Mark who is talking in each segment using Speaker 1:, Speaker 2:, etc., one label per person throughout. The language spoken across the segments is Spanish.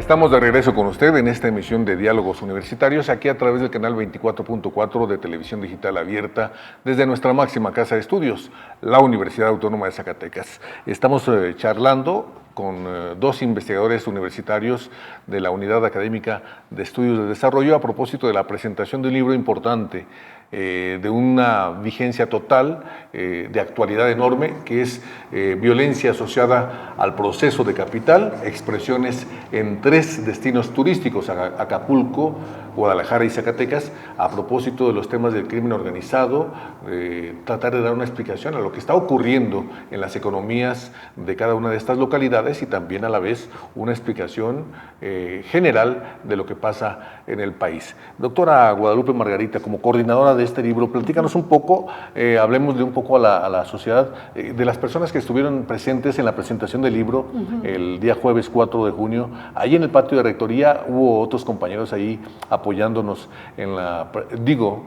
Speaker 1: Estamos de regreso con usted en esta emisión de Diálogos Universitarios, aquí a través del canal 24.4 de Televisión Digital Abierta, desde nuestra máxima casa de estudios, la Universidad Autónoma de Zacatecas. Estamos charlando con dos investigadores universitarios de la Unidad Académica de Estudios de Desarrollo a propósito de la presentación de un libro importante, de una vigencia total, de actualidad enorme, que es Violencia asociada al proceso de capital, expresiones en 3 destinos turísticos, Acapulco, Guadalajara y Zacatecas, a propósito de los temas del crimen organizado, tratar de dar una explicación a lo que está ocurriendo en las economías de cada una de estas localidades y también a la vez una explicación general de lo que pasa en el país. Doctora Guadalupe Margarita, como coordinadora de este libro, platícanos un poco, hablemos de un poco a la sociedad, de las personas que estuvieron presentes en la presentación del libro el día jueves 4 de junio, ahí en el patio de Rectoría. Hubo otros compañeros ahí apoyándonos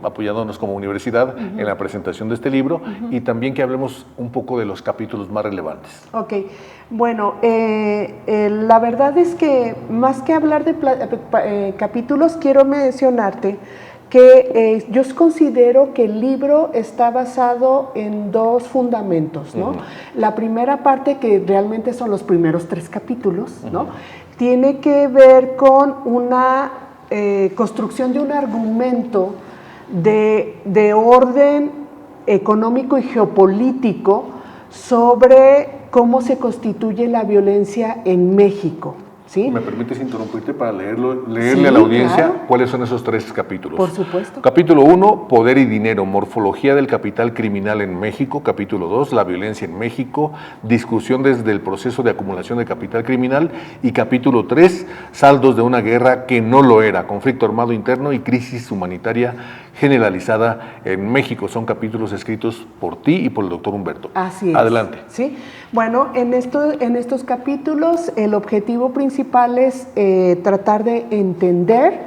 Speaker 1: apoyándonos como universidad en la presentación de este libro, y también que hablemos un poco de los capítulos más relevantes.
Speaker 2: Ok, bueno, la verdad es que más que hablar de capítulos, quiero mencionarte que yo considero que el libro está basado en 2 fundamentos, ¿no? La primera parte, que realmente son los primeros 3 capítulos, ¿no? Tiene que ver con una construcción de un argumento de orden económico y geopolítico sobre cómo se constituye la violencia en México. ¿Sí?
Speaker 1: ¿Me permites interrumpirte para leerle a la audiencia, claro, cuáles son esos 3 capítulos?
Speaker 2: Por supuesto.
Speaker 1: Capítulo 1, Poder y Dinero, Morfología del Capital Criminal en México. Capítulo 2, La Violencia en México, Discusión desde el proceso de acumulación de capital criminal. Y capítulo 3, Saldos de una guerra que no lo era, Conflicto armado interno y crisis humanitaria generalizada en México. Son capítulos escritos por ti y por el doctor Humberto.
Speaker 2: Así es.
Speaker 1: Adelante.
Speaker 2: Sí. Bueno, en estos capítulos el objetivo principal es tratar de entender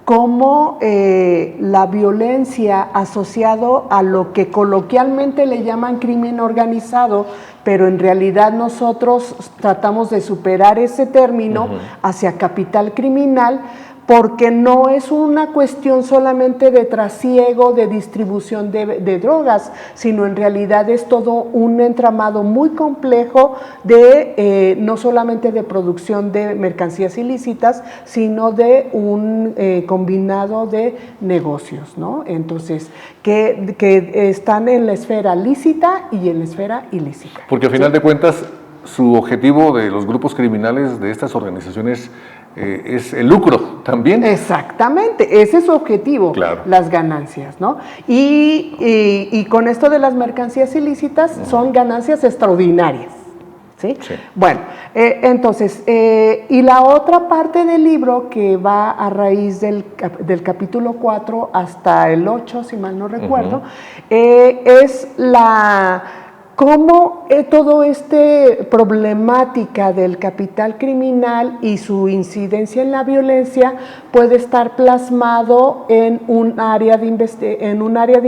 Speaker 2: cómo la violencia asociado a lo que coloquialmente le llaman crimen organizado, pero en realidad nosotros tratamos de superar ese término hacia capital criminal, porque no es una cuestión solamente de trasiego, de distribución de drogas, sino en realidad es todo un entramado muy complejo de no solamente de producción de mercancías ilícitas, sino de un combinado de negocios, ¿no? Entonces, que están en la esfera lícita y en la esfera ilícita.
Speaker 1: Porque al final de cuentas, su objetivo de los grupos criminales de estas organizaciones es el lucro también.
Speaker 2: Exactamente, ese es su objetivo, claro, las ganancias, ¿no? Y con esto de las mercancías ilícitas son ganancias extraordinarias, ¿sí? Sí. Bueno, entonces, y la otra parte del libro, que va a raíz del capítulo 4 hasta el 8, si mal no recuerdo, es cómo toda esta problemática del capital criminal y su incidencia en la violencia puede estar plasmado en un área de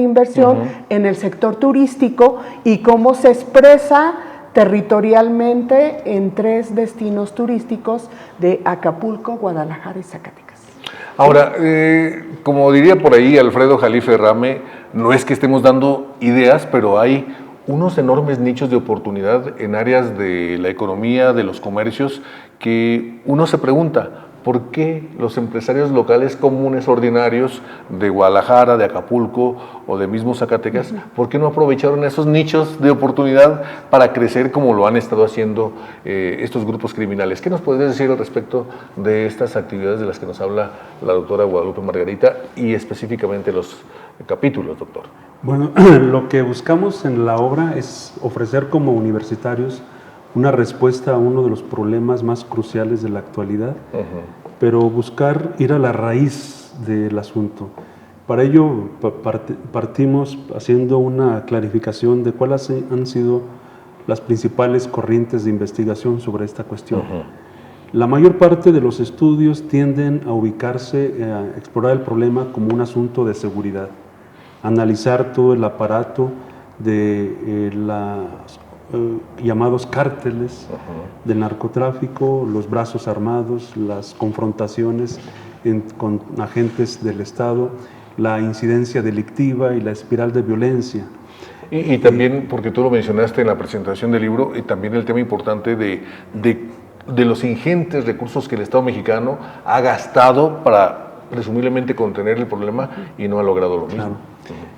Speaker 2: inversión en el sector turístico, y cómo se expresa territorialmente en 3 destinos turísticos de Acapulco, Guadalajara y Zacatecas.
Speaker 1: Ahora, como diría por ahí Alfredo Jalife Rame, no es que estemos dando ideas, pero hay unos enormes nichos de oportunidad en áreas de la economía, de los comercios, que uno se pregunta, ¿por qué los empresarios locales comunes ordinarios de Guadalajara, de Acapulco o de mismo Zacatecas, por qué no aprovecharon esos nichos de oportunidad para crecer como lo han estado haciendo estos grupos criminales? ¿Qué nos podrías decir al respecto de estas actividades de las que nos habla la doctora Guadalupe Margarita y específicamente los capítulos, doctor?
Speaker 3: Bueno, lo que buscamos en la obra es ofrecer como universitarios una respuesta a uno de los problemas más cruciales de la actualidad, pero buscar ir a la raíz del asunto. Para ello partimos haciendo una clarificación de cuáles han sido las principales corrientes de investigación sobre esta cuestión. La mayor parte de los estudios tienden a ubicarse, a explorar el problema como un asunto de seguridad, analizar todo el aparato de las llamados cárteles del narcotráfico, los brazos armados, las confrontaciones con agentes del Estado, la incidencia delictiva y la espiral de violencia.
Speaker 1: Y también, porque tú lo mencionaste en la presentación del libro, y también el tema importante de los ingentes recursos que el Estado mexicano ha gastado para presumiblemente contener el problema y no ha logrado lo mismo.
Speaker 3: Claro.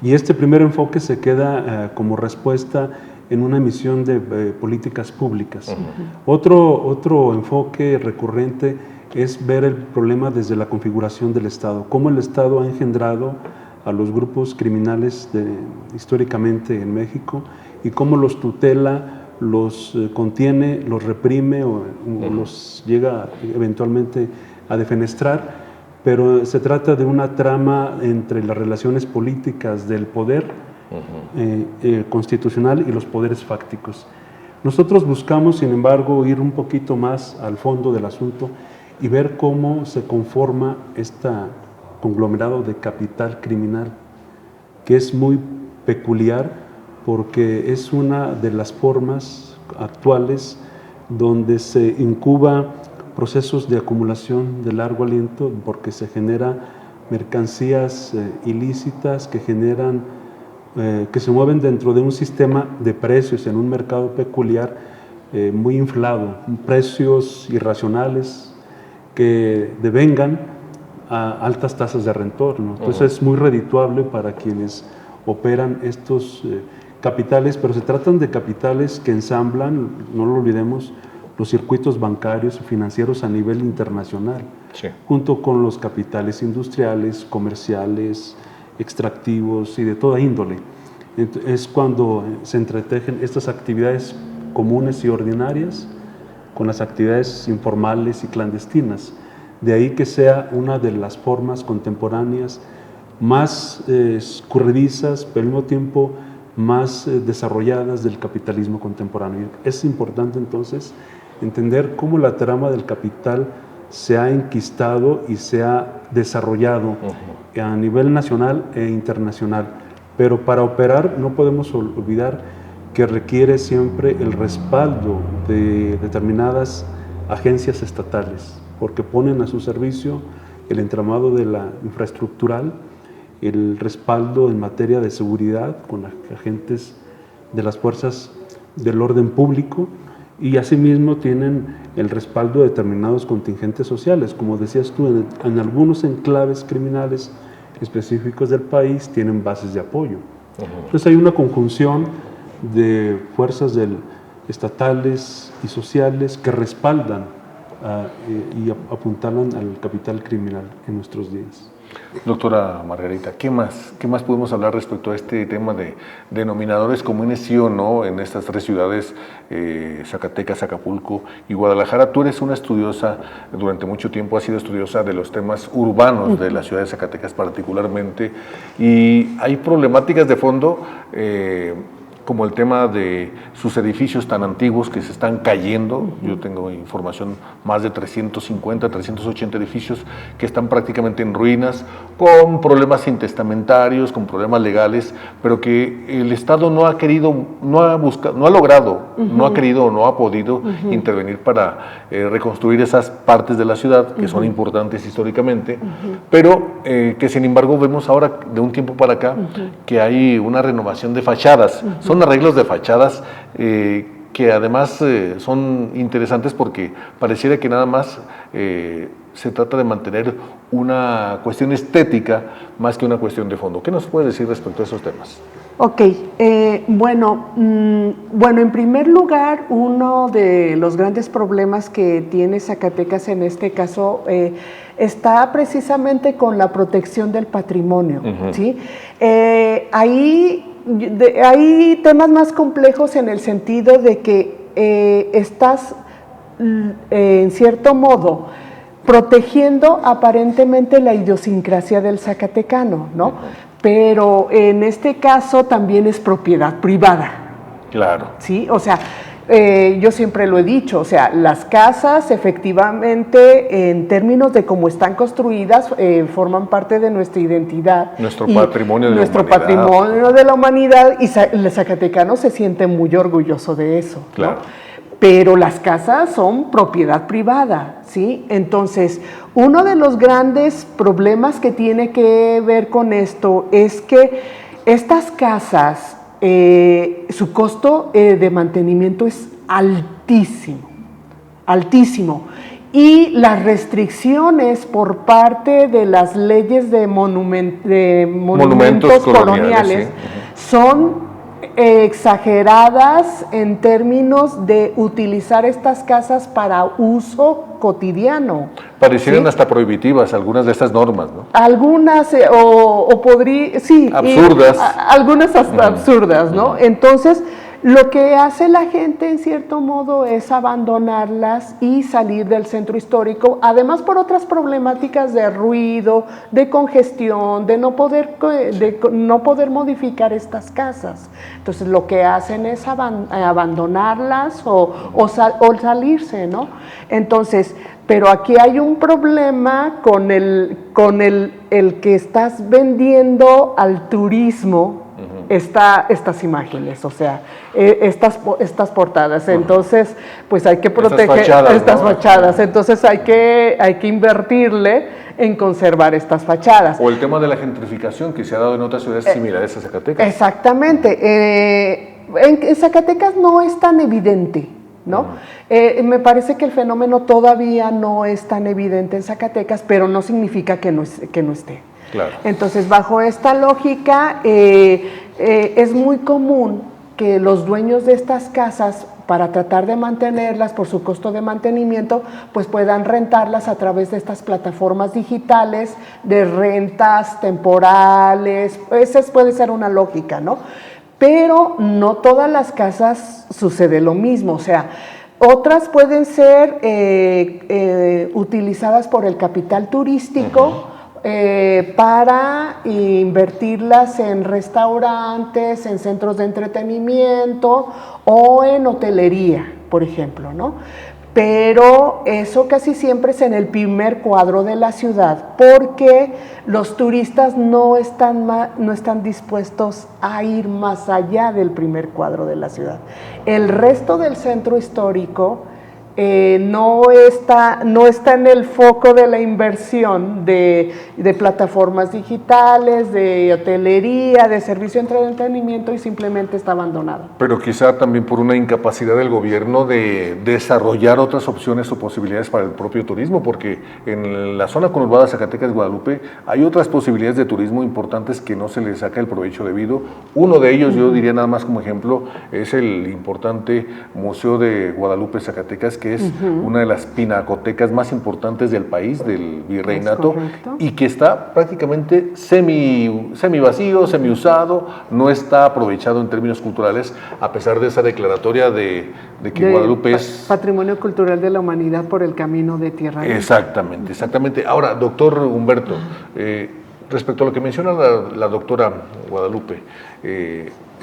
Speaker 3: Y este primer enfoque se queda como respuesta en una emisión de políticas públicas. Otro enfoque recurrente es ver el problema desde la configuración del Estado, cómo el Estado ha engendrado a los grupos criminales históricamente en México y cómo los tutela, los contiene, los reprime o los llega eventualmente a defenestrar, pero se trata de una trama entre las relaciones políticas del poder constitucional y los poderes fácticos. Nosotros buscamos, sin embargo, ir un poquito más al fondo del asunto y ver cómo se conforma este conglomerado de capital criminal, que es muy peculiar porque es una de las formas actuales donde se incuba procesos de acumulación de largo aliento, porque se genera mercancías ilícitas que se mueven dentro de un sistema de precios en un mercado peculiar muy inflado, precios irracionales que devengan a altas tasas de retorno. Entonces es muy redituable para quienes operan estos capitales, pero se tratan de capitales que ensamblan, no lo olvidemos, los circuitos bancarios y financieros a nivel internacional, junto con los capitales industriales, comerciales, extractivos y de toda índole. Es cuando se entretejen estas actividades comunes y ordinarias con las actividades informales y clandestinas. De ahí que sea una de las formas contemporáneas más escurridizas, pero al mismo tiempo más desarrolladas del capitalismo contemporáneo. Es importante entonces entender cómo la trama del capital se ha enquistado y se ha desarrollado a nivel nacional e internacional. Pero para operar no podemos olvidar que requiere siempre el respaldo de determinadas agencias estatales, porque ponen a su servicio el entramado de la infraestructural, el respaldo en materia de seguridad con agentes de las fuerzas del orden público, y asimismo tienen el respaldo de determinados contingentes sociales. Como decías tú, en algunos enclaves criminales específicos del país tienen bases de apoyo. Entonces hay una conjunción de fuerzas estatales y sociales que respaldan y apuntalan al capital criminal en nuestros días.
Speaker 1: Doctora Margarita, ¿qué más podemos hablar respecto a este tema de denominadores comunes, sí o no, en estas tres ciudades, Zacatecas, Acapulco y Guadalajara? Tú eres una estudiosa, durante mucho tiempo has sido estudiosa de los temas urbanos de la ciudad de Zacatecas particularmente, y hay problemáticas de fondo, como el tema de sus edificios tan antiguos que se están cayendo. Yo tengo información, más de 350, 380 edificios que están prácticamente en ruinas, con problemas intestamentarios, con problemas legales, pero que el Estado no ha querido, no ha logrado, no ha querido o no ha podido intervenir para reconstruir esas partes de la ciudad que son importantes históricamente, pero que sin embargo vemos ahora, de un tiempo para acá, que hay una renovación de fachadas. Son arreglos de fachadas que además son interesantes porque pareciera que nada más se trata de mantener una cuestión estética más que una cuestión de fondo. ¿Qué nos puede decir respecto a esos temas?
Speaker 2: Ok, bueno, en primer lugar, uno de los grandes problemas que tiene Zacatecas en este caso está precisamente con la protección del patrimonio, ¿sí? Hay temas más complejos en el sentido de que estás, en cierto modo, protegiendo aparentemente la idiosincrasia del zacatecano, ¿no? Pero en este caso también es propiedad privada.
Speaker 1: Claro.
Speaker 2: ¿Sí? O sea, yo siempre lo he dicho, o sea, las casas efectivamente en términos de cómo están construidas forman parte de nuestra identidad.
Speaker 1: Nuestro patrimonio de la humanidad.
Speaker 2: Nuestro patrimonio de la humanidad, y el zacatecano se siente muy orgulloso de eso,
Speaker 1: claro,
Speaker 2: ¿no? Pero las casas son propiedad privada, ¿sí? Entonces, uno de los grandes problemas que tiene que ver con esto es que estas casas, su costo de mantenimiento es altísimo, altísimo. Y las restricciones por parte de las leyes de monumentos coloniales sí, son exageradas en términos de utilizar estas casas para uso cotidiano.
Speaker 1: Parecieran, ¿sí?, hasta prohibitivas algunas de estas normas, ¿no?
Speaker 2: Algunas, sí.
Speaker 1: Absurdas.
Speaker 2: Algunas hasta absurdas, ¿no? Entonces, lo que hace la gente, en cierto modo, es abandonarlas y salir del centro histórico, además por otras problemáticas de ruido, de congestión, de no poder modificar estas casas. Entonces, lo que hacen es abandonarlas o salirse, ¿no? Entonces, pero aquí hay un problema con el que estás vendiendo al turismo estas imágenes, o sea, estas portadas. Entonces, pues hay que proteger estas fachadas, ¿no? Entonces hay que invertirle en conservar estas fachadas.
Speaker 1: O el tema de la gentrificación que se ha dado en otras ciudades similares a Zacatecas.
Speaker 2: Exactamente. En Zacatecas no es tan evidente, ¿no? Me parece que el fenómeno todavía no es tan evidente en Zacatecas, pero no significa que no esté.
Speaker 1: Claro.
Speaker 2: Entonces, bajo esta lógica, es muy común que los dueños de estas casas, para tratar de mantenerlas por su costo de mantenimiento, pues puedan rentarlas a través de estas plataformas digitales de rentas temporales. Esa puede ser una lógica, ¿no? Pero no todas las casas sucede lo mismo, o sea, otras pueden ser utilizadas por el capital turístico para invertirlas en restaurantes, en centros de entretenimiento o en hotelería, por ejemplo, ¿no? Pero eso casi siempre es en el primer cuadro de la ciudad, porque los turistas no están dispuestos a ir más allá del primer cuadro de la ciudad. El resto del centro histórico no está en el foco de la inversión de plataformas digitales, de hotelería, de servicio de entretenimiento, y simplemente está abandonado.
Speaker 1: Pero quizá también por una incapacidad del gobierno de desarrollar otras opciones o posibilidades para el propio turismo, porque en la zona conurbada de Zacatecas, Guadalupe, hay otras posibilidades de turismo importantes que no se les saca el provecho debido. Uno de ellos, yo diría nada más como ejemplo, es el importante Museo de Guadalupe, Zacatecas, que es una de las pinacotecas más importantes del país, del virreinato, y que está prácticamente semi vacío, semi usado, no está aprovechado en términos culturales, a pesar de esa declaratoria de que Guadalupe es
Speaker 2: Patrimonio Cultural de la Humanidad por el Camino de Tierra.
Speaker 1: Exactamente, exactamente. Ahora, doctor Humberto, respecto a lo que menciona la doctora Guadalupe,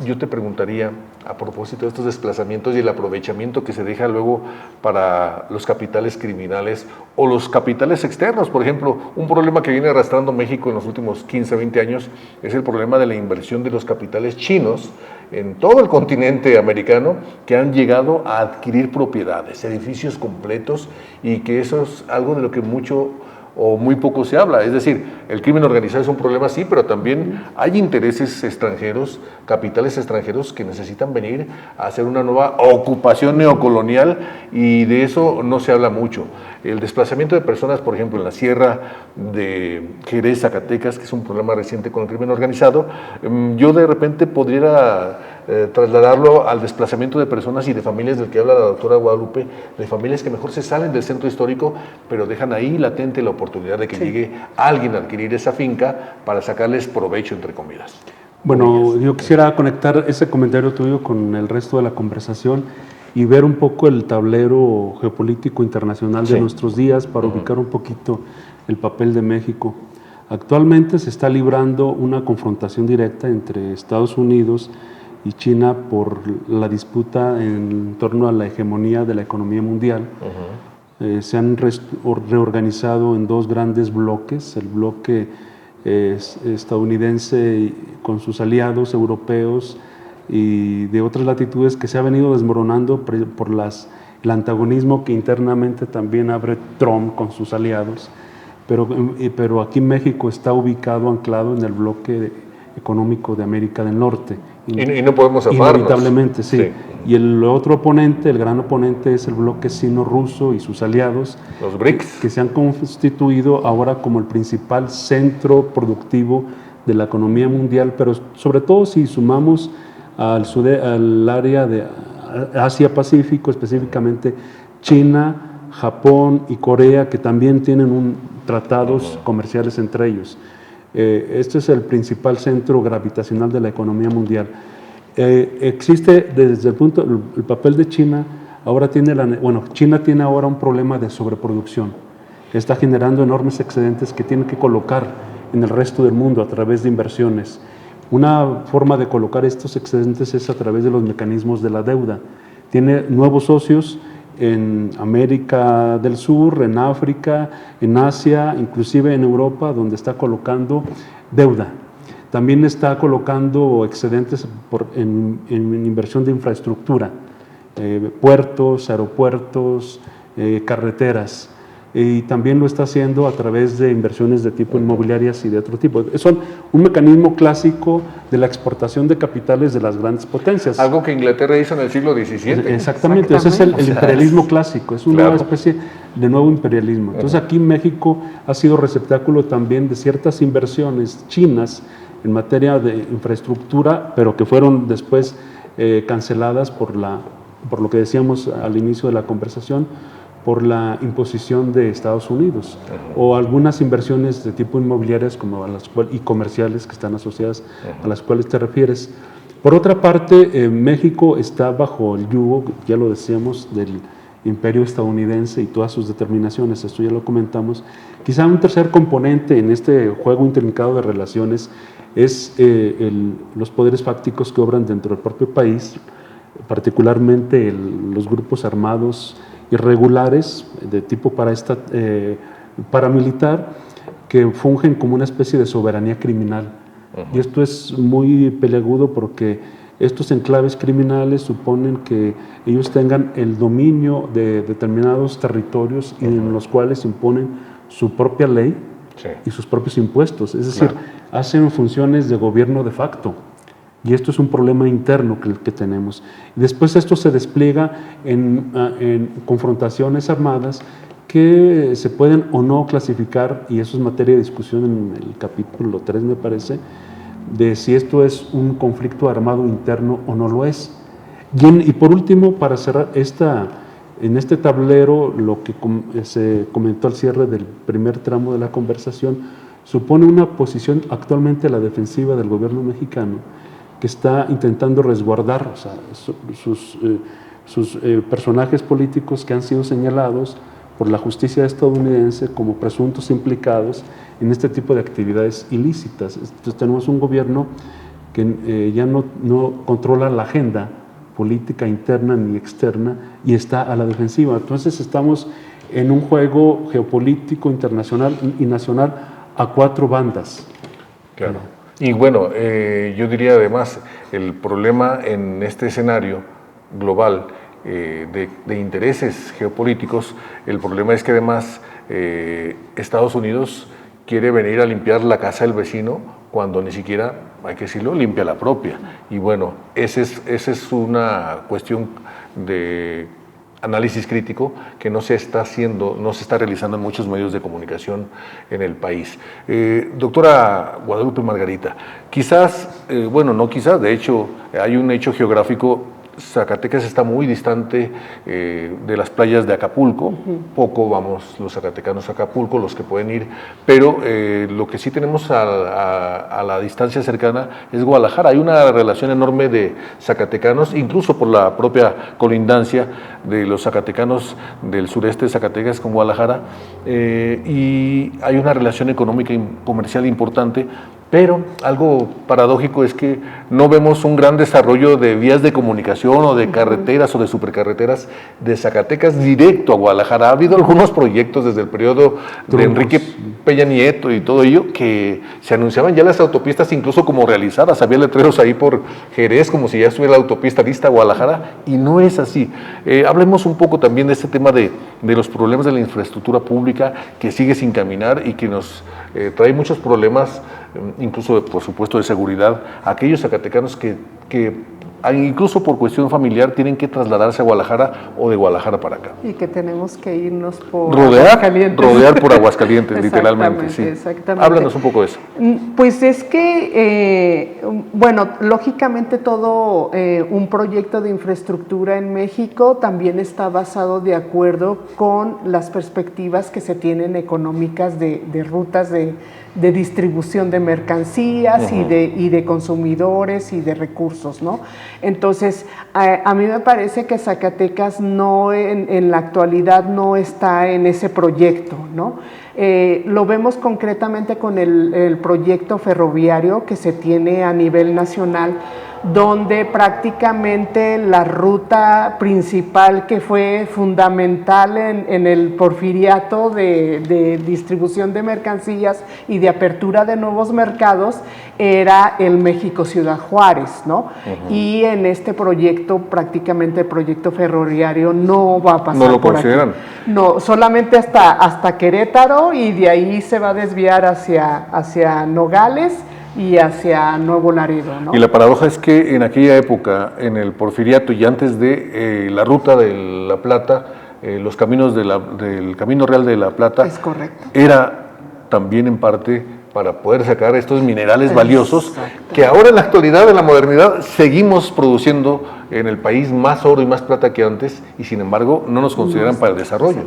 Speaker 1: yo te preguntaría, a propósito de estos desplazamientos y el aprovechamiento que se deja luego para los capitales criminales o los capitales externos. Por ejemplo, un problema que viene arrastrando México en los últimos 15, 20 años es el problema de la inversión de los capitales chinos en todo el continente americano, que han llegado a adquirir propiedades, edificios completos, y que eso es algo de lo que mucho o muy poco se habla. Es decir, el crimen organizado es un problema, sí, pero también hay intereses extranjeros, capitales extranjeros que necesitan venir a hacer una nueva ocupación neocolonial, y de eso no se habla mucho. El desplazamiento de personas, por ejemplo, en la sierra de Jerez, Zacatecas, que es un problema reciente con el crimen organizado, yo de repente podría trasladarlo al desplazamiento de personas y de familias del que habla la doctora Guadalupe, de familias que mejor se salen del centro histórico, pero dejan ahí latente la oportunidad de que llegue alguien a adquirir esa finca para sacarles provecho, entre comillas.
Speaker 3: Bueno, yo quisiera conectar ese comentario tuyo con el resto de la conversación y ver un poco el tablero geopolítico internacional de nuestros días para ubicar un poquito el papel de México. Actualmente se está librando una confrontación directa entre Estados Unidos y China por la disputa en torno a la hegemonía de la economía mundial. Se han reorganizado en dos grandes bloques, el bloque estadounidense con sus aliados europeos y de otras latitudes, que se ha venido desmoronando por el antagonismo que internamente también abre Trump con sus aliados, pero aquí México está ubicado, anclado en el bloque económico de América del Norte.
Speaker 1: Y no podemos zafarnos.
Speaker 3: Inevitablemente, sí. Y el otro oponente, el gran oponente, es el bloque sino-ruso y sus aliados,
Speaker 1: los BRICS,
Speaker 3: que se han constituido ahora como el principal centro productivo de la economía mundial, pero sobre todo si sumamos al área de Asia-Pacífico, específicamente China, Japón y Corea, que también tienen tratados comerciales entre ellos. Este es el principal centro gravitacional de la economía mundial. Existe desde el papel de China, China tiene ahora un problema de sobreproducción, que está generando enormes excedentes que tiene que colocar en el resto del mundo a través de inversiones. Una forma de colocar estos excedentes es a través de los mecanismos de la deuda. Tiene nuevos socios en América del Sur, en África, en Asia, inclusive en Europa, donde está colocando deuda. También está colocando excedentes en inversión de infraestructura, puertos, aeropuertos, carreteras. Y también lo está haciendo a través de inversiones de tipo inmobiliarias y de otro tipo. Son un mecanismo clásico de la exportación de capitales de las grandes potencias.
Speaker 1: Algo que Inglaterra hizo en el siglo XVII.
Speaker 3: Exactamente, ese es el imperialismo clásico, es una especie de nuevo imperialismo. Entonces aquí México ha sido receptáculo también de ciertas inversiones chinas en materia de infraestructura, pero que fueron después canceladas por lo que decíamos al inicio de la conversación, por la imposición de Estados Unidos, o algunas inversiones de tipo inmobiliarias y comerciales que están asociadas a las cuales te refieres. Por otra parte, México está bajo el yugo, ya lo decíamos, del imperio estadounidense y todas sus determinaciones, esto ya lo comentamos. Quizá un tercer componente en este juego intrincado de relaciones es los poderes fácticos que obran dentro del propio país, particularmente los grupos armados irregulares de tipo paramilitar, que fungen como una especie de soberanía criminal. Y esto es muy peliagudo porque estos enclaves criminales suponen que ellos tengan el dominio de determinados territorios y en los cuales imponen su propia ley y sus propios impuestos. Es decir, hacen funciones de gobierno de facto. Y esto es un problema interno que tenemos. Y después esto se despliega en confrontaciones armadas que se pueden o no clasificar, y eso es materia de discusión en el capítulo 3, me parece, de si esto es un conflicto armado interno o no lo es. Y por último, para cerrar en este tablero, lo que se comentó al cierre del primer tramo de la conversación, supone una posición actualmente a la defensiva del gobierno mexicano, que está intentando resguardar sus personajes políticos que han sido señalados por la justicia estadounidense como presuntos implicados en este tipo de actividades ilícitas. Entonces tenemos un gobierno que ya no controla la agenda política interna ni externa y está a la defensiva. Entonces estamos en un juego geopolítico internacional y nacional a cuatro bandas.
Speaker 1: Claro. Y bueno, yo diría además, el problema en este escenario global de intereses geopolíticos, el problema es que además Estados Unidos quiere venir a limpiar la casa del vecino cuando ni siquiera, hay que decirlo, limpia la propia. Y bueno, esa es una cuestión de análisis crítico que no se está realizando en muchos medios de comunicación en el país. Doctora Guadalupe Margarita, quizás, de hecho, hay un hecho geográfico. Zacatecas está muy distante de las playas de Acapulco, poco vamos los zacatecanos a Acapulco, los que pueden ir, pero lo que sí tenemos a la distancia cercana es Guadalajara. Hay una relación enorme de zacatecanos, incluso por la propia colindancia de los zacatecanos del sureste de Zacatecas con Guadalajara, y hay una relación económica y comercial importante, Pero algo paradójico es que no vemos un gran desarrollo de vías de comunicación o de carreteras o de supercarreteras de Zacatecas directo a Guadalajara. Ha habido algunos proyectos desde el periodo de Enrique Peña Nieto y todo ello que se anunciaban ya las autopistas incluso como realizadas. Había letreros ahí por Jerez como si ya estuviera la autopista lista a Guadalajara y no es así. Hablemos un poco también de este tema de los problemas de la infraestructura pública que sigue sin caminar y que nos trae muchos problemas, incluso por supuesto de seguridad, a aquellos zacatecanos que incluso por cuestión familiar tienen que trasladarse a Guadalajara o de Guadalajara para acá.
Speaker 2: Y que tenemos que irnos por
Speaker 1: Aguascalientes. Rodear por Aguascalientes, literalmente. Sí.
Speaker 2: Exactamente.
Speaker 1: Háblanos un poco de eso.
Speaker 2: Pues es que, bueno, lógicamente todo un proyecto de infraestructura en México también está basado de acuerdo con las perspectivas que se tienen económicas de rutas de distribución de mercancías y de consumidores y de recursos, ¿no? Entonces, a mí me parece que Zacatecas no en la actualidad no está en ese proyecto, ¿no? Lo vemos concretamente con el proyecto ferroviario que se tiene a nivel nacional, donde prácticamente la ruta principal que fue fundamental en el porfiriato de distribución de mercancías y de apertura de nuevos mercados era el México-Ciudad Juárez, ¿no? Y en este proyecto, prácticamente el proyecto ferroviario no va a pasar
Speaker 1: ¿No lo
Speaker 2: por
Speaker 1: consideran?
Speaker 2: aquí. No, solamente hasta Querétaro y de ahí se va a desviar hacia Nogales y hacia Nuevo Laredo, ¿no?
Speaker 1: Y la paradoja es que en aquella época, en el Porfiriato y antes de la ruta de La Plata, los caminos del Camino Real de La Plata,
Speaker 2: Es correcto.
Speaker 1: era también en parte para poder sacar estos minerales valiosos que ahora en la actualidad, en la modernidad, seguimos produciendo en el país más oro y más plata que antes y sin embargo no nos consideran para el desarrollo.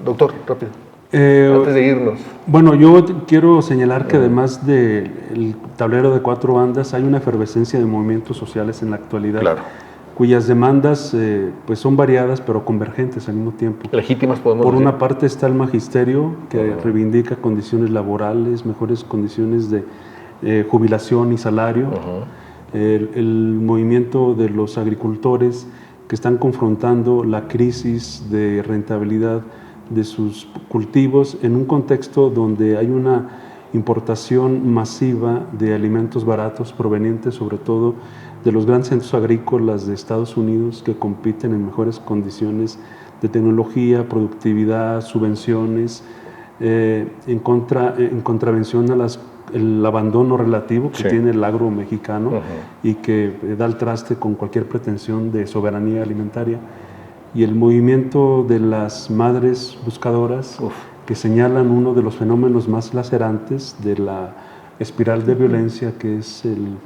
Speaker 1: Doctor, rápido. Antes de irnos.
Speaker 3: Bueno, yo quiero señalar que además del tablero de 4 bandas hay una efervescencia de movimientos sociales en la actualidad,
Speaker 1: Claro.
Speaker 3: cuyas demandas pues son variadas pero convergentes al mismo tiempo.
Speaker 1: Legítimas podemos
Speaker 3: Por
Speaker 1: decir.
Speaker 3: una parte está el magisterio que reivindica condiciones laborales, mejores condiciones de jubilación y salario. El movimiento de los agricultores que están confrontando la crisis de rentabilidad de sus cultivos en un contexto donde hay una importación masiva de alimentos baratos provenientes sobre todo de los grandes centros agrícolas de Estados Unidos que compiten en mejores condiciones de tecnología, productividad, subvenciones, en contravención a el abandono relativo que tiene el agro mexicano y que da el traste con cualquier pretensión de soberanía alimentaria. Y el movimiento de las madres buscadoras que señalan uno de los fenómenos más lacerantes de la espiral de violencia que es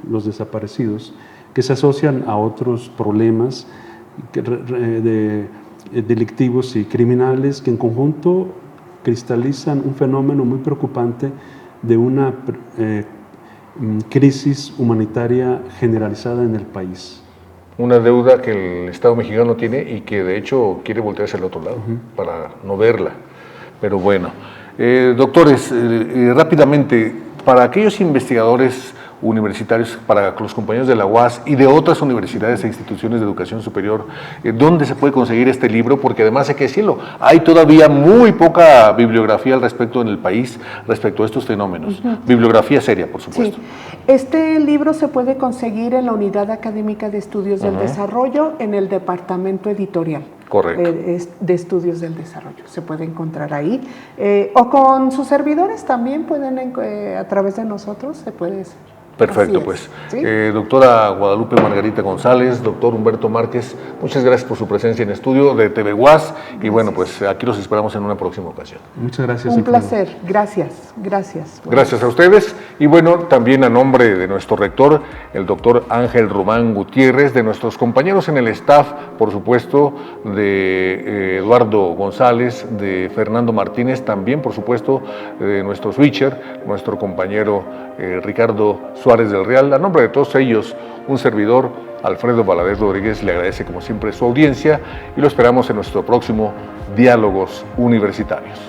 Speaker 3: los desaparecidos, que se asocian a otros problemas delictivos y criminales que en conjunto cristalizan un fenómeno muy preocupante de una crisis humanitaria generalizada en el país.
Speaker 1: Una deuda que el Estado mexicano tiene y que de hecho quiere voltearse al otro lado para no verla. Pero bueno, doctores, rápidamente, para aquellos investigadores universitarios, para los compañeros de la UAS y de otras universidades e instituciones de educación superior, ¿dónde se puede conseguir este libro? Porque además hay que decirlo, hay todavía muy poca bibliografía al respecto en el país respecto a estos fenómenos. Bibliografía seria, por supuesto.
Speaker 2: Sí. Este libro se puede conseguir en la Unidad Académica de Estudios del Desarrollo, en el Departamento Editorial.
Speaker 1: Correcto.
Speaker 2: De Estudios del Desarrollo. Se puede encontrar ahí. O con sus servidores también pueden, a través de nosotros, se puede...
Speaker 1: Perfecto, pues.
Speaker 2: ¿Sí?
Speaker 1: Doctora Guadalupe Margarita González, doctor Humberto Márquez, muchas gracias por su presencia en estudio de TV UAS y bueno, pues aquí los esperamos en una próxima ocasión.
Speaker 3: Muchas gracias.
Speaker 2: Un placer, gracias.
Speaker 1: Gracias a ustedes y bueno, también a nombre de nuestro rector, el doctor Ángel Román Gutiérrez, de nuestros compañeros en el staff, por supuesto, de Eduardo González, de Fernando Martínez, también por supuesto de nuestro switcher, nuestro compañero Ricardo Suárez del Real. A nombre de todos ellos, un servidor, Alfredo Valadez Rodríguez, le agradece como siempre su audiencia y lo esperamos en nuestro próximo Diálogos Universitarios.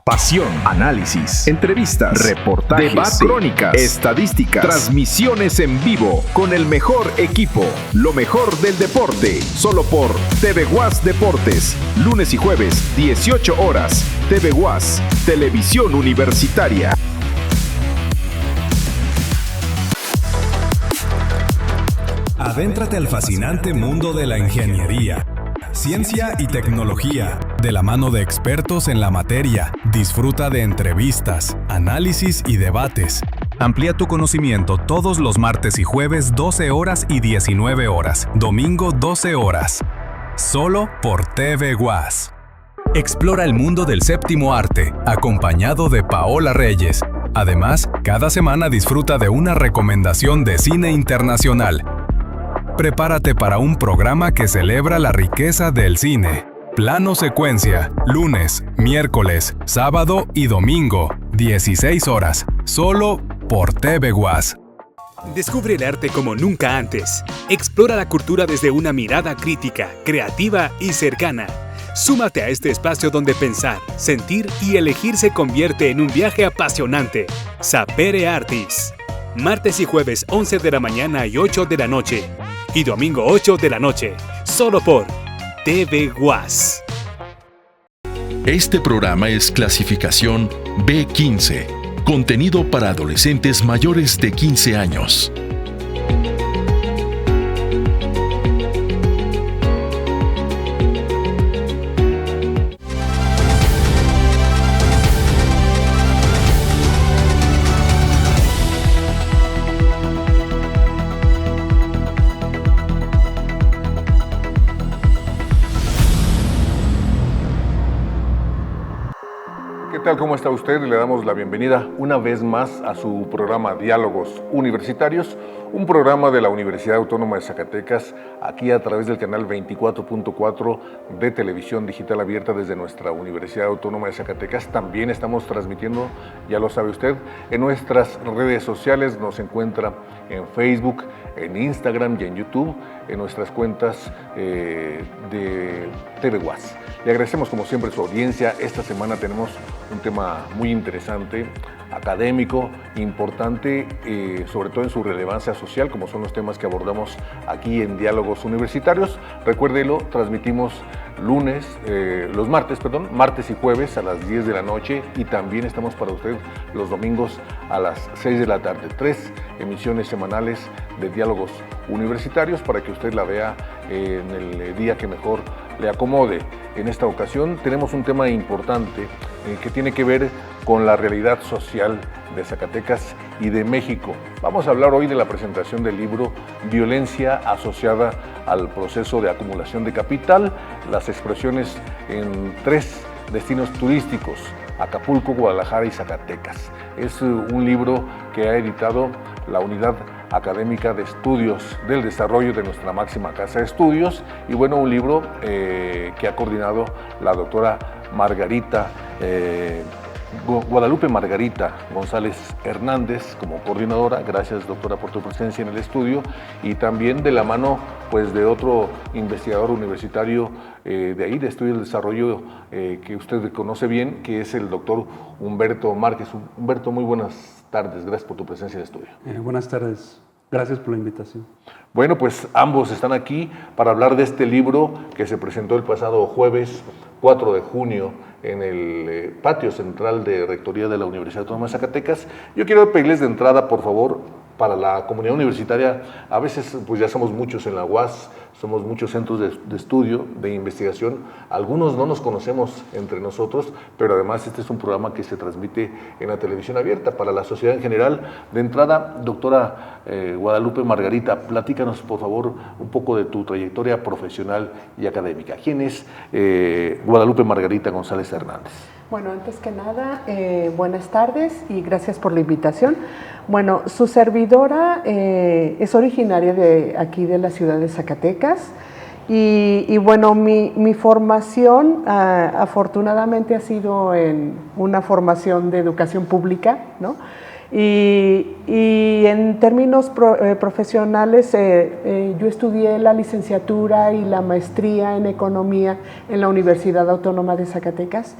Speaker 4: pasión, análisis, entrevistas, reportajes, debate, crónicas, estadísticas, transmisiones en vivo con el mejor equipo, lo mejor del deporte, solo por TV UAS Deportes, lunes y jueves, 18 horas, TV UAS, Televisión Universitaria.
Speaker 5: Adéntrate al fascinante mundo de la ingeniería, ciencia y tecnología, de la mano de expertos en la materia. Disfruta de entrevistas, análisis y debates. Amplía tu conocimiento todos los martes y jueves 12 horas y 19 horas, domingo 12 horas. Solo por TV UAS. Explora el mundo del séptimo arte, acompañado de Paola Reyes. Además, cada semana disfruta de una recomendación de cine internacional. Prepárate para un programa que celebra la riqueza del cine. Plano secuencia, lunes, miércoles, sábado y domingo, 16 horas, solo por TV UAS.
Speaker 6: Descubre el arte como nunca antes. Explora la cultura desde una mirada crítica, creativa y cercana. Súmate a este espacio donde pensar, sentir y elegir se convierte en un viaje apasionante. Sapere Artis. Martes y jueves 11 de la mañana y 8 de la noche. Y domingo 8 de la noche. Solo por TV UAS.
Speaker 7: Este programa es clasificación B15. Contenido para adolescentes mayores de 15 años.
Speaker 1: ¿Qué tal? ¿Cómo está usted? Le damos la bienvenida una vez más a su programa Diálogos Universitarios, un programa de la Universidad Autónoma de Zacatecas, aquí a través del canal 24.4 de Televisión Digital Abierta desde nuestra Universidad Autónoma de Zacatecas. También estamos transmitiendo, ya lo sabe usted, en nuestras redes sociales. Nos encuentra en Facebook, en Instagram y en YouTube, en nuestras cuentas de TV UAS. Le agradecemos como siempre su audiencia. Esta semana tenemos un tema muy interesante, académico, importante, sobre todo en su relevancia social, como son los temas que abordamos aquí en Diálogos Universitarios. Recuérdelo, transmitimos martes y jueves a las 10 de la noche, y también estamos para usted los domingos a las 6 de la tarde. 3 emisiones semanales de Diálogos Universitarios para que usted la vea en el día que mejor le acomode. En esta ocasión tenemos un tema importante que tiene que ver con la realidad social de Zacatecas y de México. Vamos a hablar hoy de la presentación del libro Violencia asociada al proceso de acumulación de capital, las expresiones en 3 destinos turísticos: Acapulco, Guadalajara y Zacatecas. Es un libro que ha editado la Unidad Académica de Estudios del Desarrollo de nuestra máxima casa de estudios, y bueno, un libro que ha coordinado la doctora Guadalupe Margarita González Hernández como coordinadora. Gracias, doctora, por tu presencia en el estudio, y también de la mano pues de otro investigador universitario de ahí, de Estudio del Desarrollo, que usted conoce bien, que es el doctor Humberto Márquez. Humberto, muy buenas tardes, gracias por tu presencia en el estudio.
Speaker 3: Buenas tardes, gracias por la invitación.
Speaker 1: Bueno, pues ambos están aquí para hablar de este libro que se presentó el pasado jueves 4 de junio en el patio central de Rectoría de la Universidad Autónoma de Zacatecas. Yo quiero pedirles de entrada, por favor, para la comunidad universitaria, a veces pues ya somos muchos en la UAS, somos muchos centros de estudio, de investigación, algunos no nos conocemos entre nosotros, pero además este es un programa que se transmite en la televisión abierta para la sociedad en general. De entrada, doctora Guadalupe Margarita, platícanos por favor un poco de tu trayectoria profesional y académica. ¿Quién es Guadalupe Margarita González Hernández?
Speaker 2: Bueno, antes que nada, buenas tardes y gracias por la invitación. Bueno, su servidora es originaria de aquí de la ciudad de Zacatecas, y bueno, mi formación afortunadamente ha sido en una formación de educación pública, ¿no? Y en términos profesionales, yo estudié la licenciatura y la maestría en economía en la Universidad Autónoma de Zacatecas.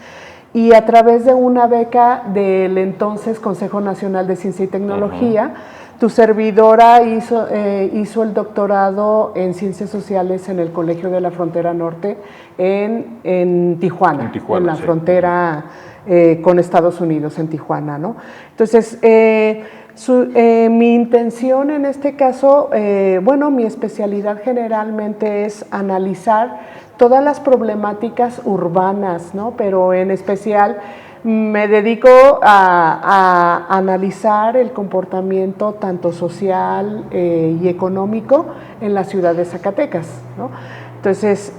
Speaker 2: y a través de una beca del entonces Consejo Nacional de Ciencia y Tecnología, tu servidora hizo el doctorado en Ciencias Sociales en el Colegio de la Frontera Norte en Tijuana, en la frontera con Estados Unidos, en Tijuana, ¿no? Entonces, mi intención en este caso, mi especialidad generalmente es analizar todas las problemáticas urbanas, ¿no? Pero en especial me dedico a analizar el comportamiento tanto social y económico en la ciudad de Zacatecas, ¿no? Entonces,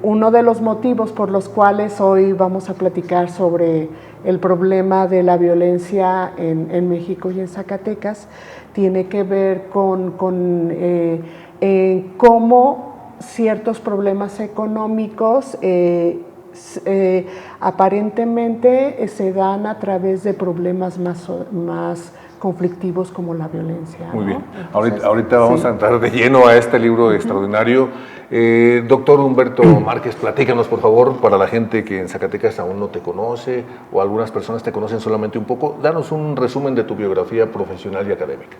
Speaker 2: uno de los motivos por los cuales hoy vamos a platicar sobre el problema de la violencia en México y en Zacatecas tiene que ver con cómo ciertos problemas económicos aparentemente se dan a través de problemas más conflictivos como la violencia.
Speaker 1: Muy
Speaker 2: ¿no?
Speaker 1: bien.
Speaker 2: Entonces,
Speaker 1: ahorita vamos a entrar de lleno a este libro extraordinario. Doctor Humberto Márquez, platícanos por favor, para la gente que en Zacatecas aún no te conoce o algunas personas te conocen solamente un poco, danos un resumen de tu biografía profesional y académica.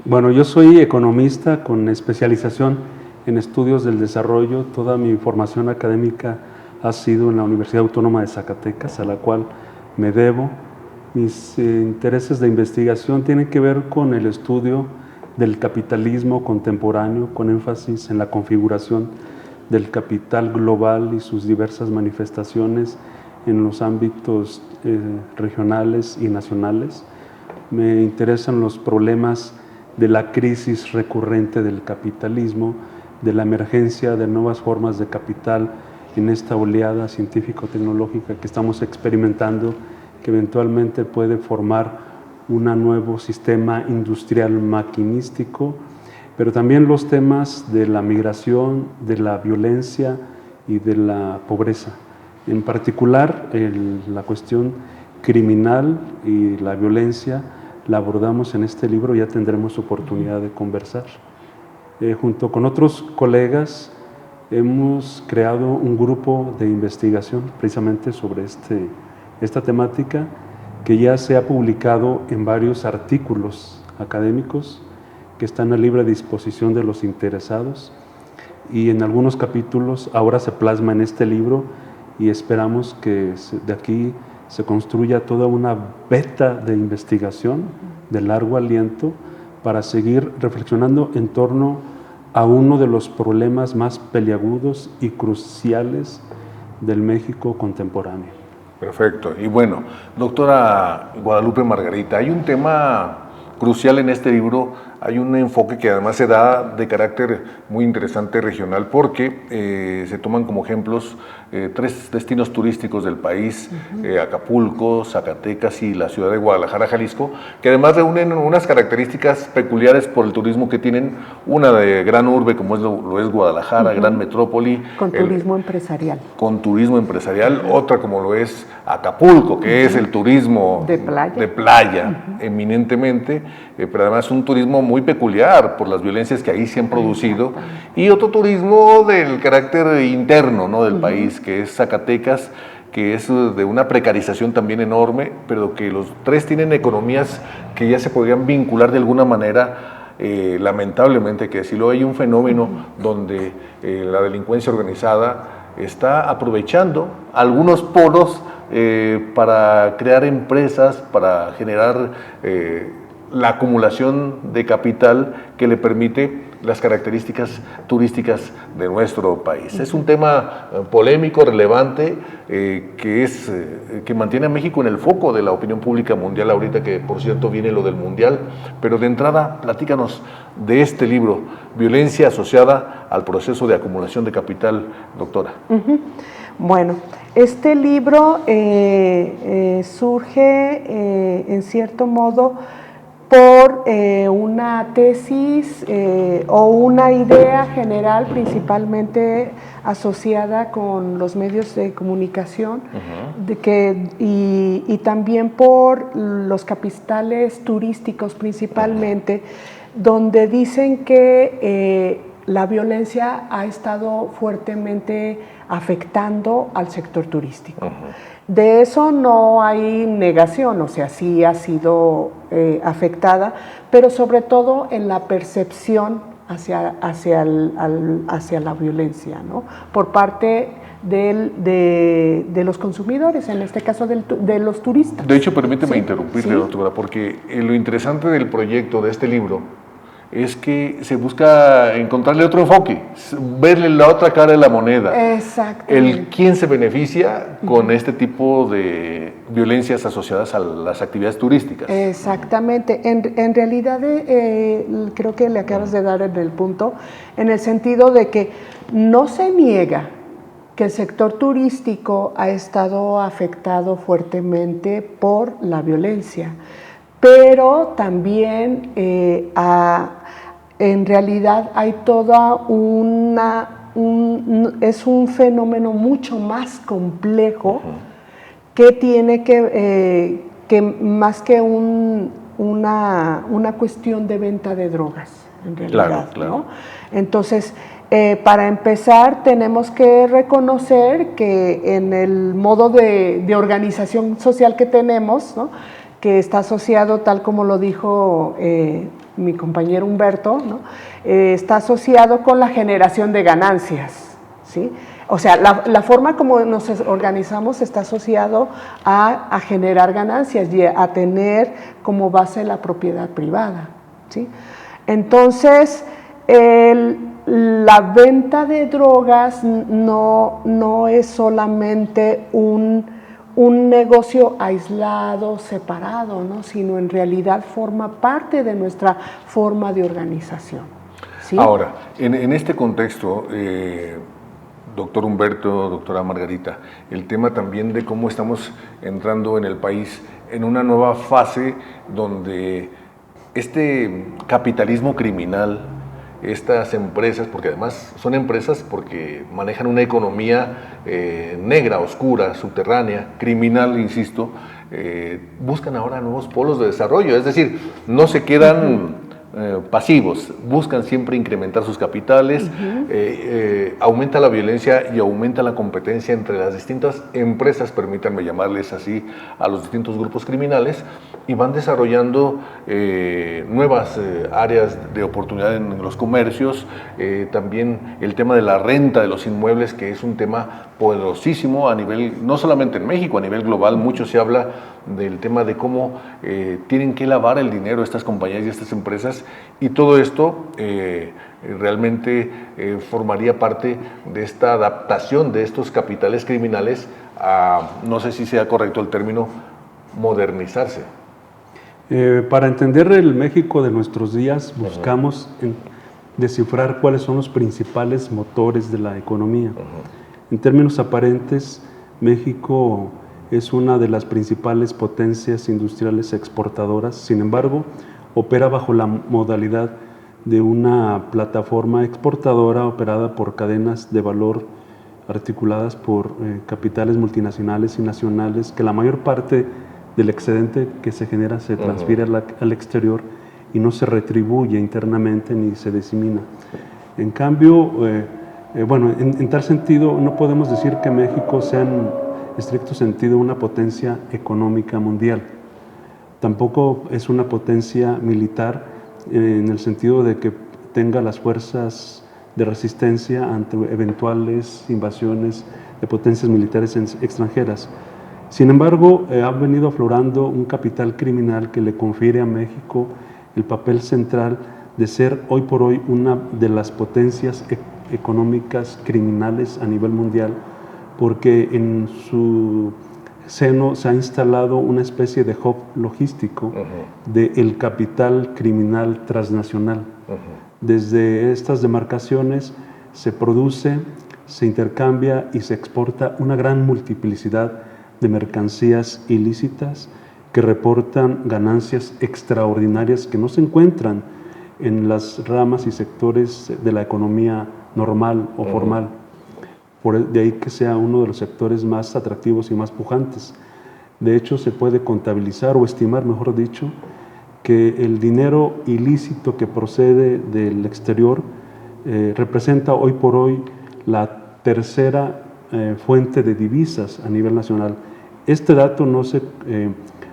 Speaker 3: Bueno, yo soy economista con especialización en estudios del desarrollo. Toda mi formación académica ha sido en la Universidad Autónoma de Zacatecas, a la cual me debo. Mis intereses de investigación tienen que ver con el estudio del capitalismo contemporáneo, con énfasis en la configuración del capital global y sus diversas manifestaciones en los ámbitos regionales y nacionales. Me interesan los problemas de la crisis recurrente del capitalismo, de la emergencia de nuevas formas de capital en esta oleada científico-tecnológica que estamos experimentando, que eventualmente puede formar un nuevo sistema industrial maquinístico, pero también los temas de la migración, de la violencia y de la pobreza. En particular, la cuestión criminal y la violencia la abordamos en este libro, ya tendremos oportunidad de conversar. Junto con otros colegas hemos creado un grupo de investigación precisamente sobre esta temática, que ya se ha publicado en varios artículos académicos que están a libre disposición de los interesados, y en algunos capítulos ahora se plasma en este libro, y esperamos que de aquí se construya toda una veta de investigación de largo aliento para seguir reflexionando en torno a uno de los problemas más peliagudos y cruciales del México contemporáneo.
Speaker 1: Perfecto. Y bueno, doctora Guadalupe Margarita, hay un tema crucial en este libro, hay un enfoque que además se da de carácter muy interesante regional, porque se toman como ejemplos 3 destinos turísticos del país, Acapulco, Zacatecas y la ciudad de Guadalajara, Jalisco, que además reúnen unas características peculiares por el turismo que tienen, una de gran urbe como lo es Guadalajara, gran metrópoli.
Speaker 2: Con turismo empresarial.
Speaker 1: Con turismo empresarial, otra como lo es Acapulco, que es el turismo de playa eminentemente, pero además un turismo muy peculiar por las violencias que ahí se han producido, y otro turismo del carácter interno, ¿no?, del país, que es Zacatecas, que es de una precarización también enorme, pero que los 3 tienen economías que ya se podrían vincular de alguna manera. Lamentablemente, que decirlo, hay un fenómeno donde la delincuencia organizada está aprovechando algunos polos para crear empresas, para generar la acumulación de capital que le permite las características turísticas de nuestro país. Es un tema polémico, relevante, que mantiene a México en el foco de la opinión pública mundial ahorita, que por cierto viene lo del Mundial. Pero de entrada, platícanos de este libro, Violencia asociada al proceso de acumulación de capital, doctora.
Speaker 2: Bueno, este libro surge en cierto modo por una tesis o una idea general, principalmente asociada con los medios de comunicación, y también por los capitales turísticos principalmente, donde dicen que la violencia ha estado fuertemente afectando al sector turístico. De eso no hay negación, o sea, sí ha sido afectada, pero sobre todo en la percepción hacia la violencia, ¿no? Por parte de los consumidores, en este caso de los turistas.
Speaker 1: De hecho, permíteme interrumpirle, doctora, porque lo interesante del proyecto de este libro es que se busca encontrarle otro enfoque, verle la otra cara de la moneda.
Speaker 2: Exactamente.
Speaker 1: ¿Quién se beneficia con este tipo de violencias asociadas a las actividades turísticas?
Speaker 2: Exactamente. En realidad, creo que le acabas de dar en el punto, en el sentido de que no se niega que el sector turístico ha estado afectado fuertemente por la violencia, pero también en realidad hay toda es un fenómeno mucho más complejo que tiene que más que una cuestión de venta de drogas, en realidad,
Speaker 1: claro.
Speaker 2: ¿no? Entonces, para empezar, tenemos que reconocer que en el modo de organización social que tenemos, ¿no?, que está asociado, tal como lo dijo mi compañero Humberto, ¿no?, está asociado con la generación de ganancias, ¿sí? O sea, la forma como nos organizamos está asociado a generar ganancias y a tener como base la propiedad privada, ¿sí? Entonces, la venta de drogas no es solamente un negocio aislado, separado, ¿no?, sino en realidad forma parte de nuestra forma de organización, ¿sí?
Speaker 1: Ahora, en este contexto, doctor Humberto, doctora Margarita, el tema también de cómo estamos entrando en el país en una nueva fase donde este capitalismo criminal, estas empresas, porque además son empresas porque manejan una economía negra, oscura, subterránea, criminal, insisto, buscan ahora nuevos polos de desarrollo, es decir, no se quedan pasivos, buscan siempre incrementar sus capitales, aumenta la violencia y aumenta la competencia entre las distintas empresas, permítanme llamarles así, a los distintos grupos criminales, y van desarrollando nuevas áreas de oportunidad en los comercios, también el tema de la renta de los inmuebles, que es un tema poderosísimo a nivel, no solamente en México, a nivel global. Mucho se habla del tema de cómo tienen que lavar el dinero estas compañías y estas empresas, y todo esto realmente formaría parte de esta adaptación de estos capitales criminales a, no sé si sea correcto el término, modernizarse.
Speaker 3: Para entender el México de nuestros días, buscamos descifrar cuáles son los principales motores de la economía. En términos aparentes, México es una de las principales potencias industriales exportadoras. Sin embargo, opera bajo la modalidad de una plataforma exportadora operada por cadenas de valor articuladas por capitales multinacionales y nacionales, que la mayor parte del excedente que se genera se transfiere al exterior y no se retribuye internamente ni se disemina. En cambio, en tal sentido, no podemos decir que México sea en estricto sentido una potencia económica mundial. Tampoco es una potencia militar en el sentido de que tenga las fuerzas de resistencia ante eventuales invasiones de potencias militares extranjeras. Sin embargo, ha venido aflorando un capital criminal que le confiere a México el papel central de ser hoy por hoy una de las potencias económicas criminales a nivel mundial, porque en su seno se ha instalado una especie de hub logístico del capital criminal transnacional. Desde estas demarcaciones se produce, se intercambia y se exporta una gran multiplicidad de mercancías ilícitas que reportan ganancias extraordinarias que no se encuentran en las ramas y sectores de la economía normal o formal. De ahí que sea uno de los sectores más atractivos y más pujantes. De hecho, se puede contabilizar o estimar, mejor dicho, que el dinero ilícito que procede del exterior representa hoy por hoy la tercera fuente de divisas a nivel nacional. Este dato no se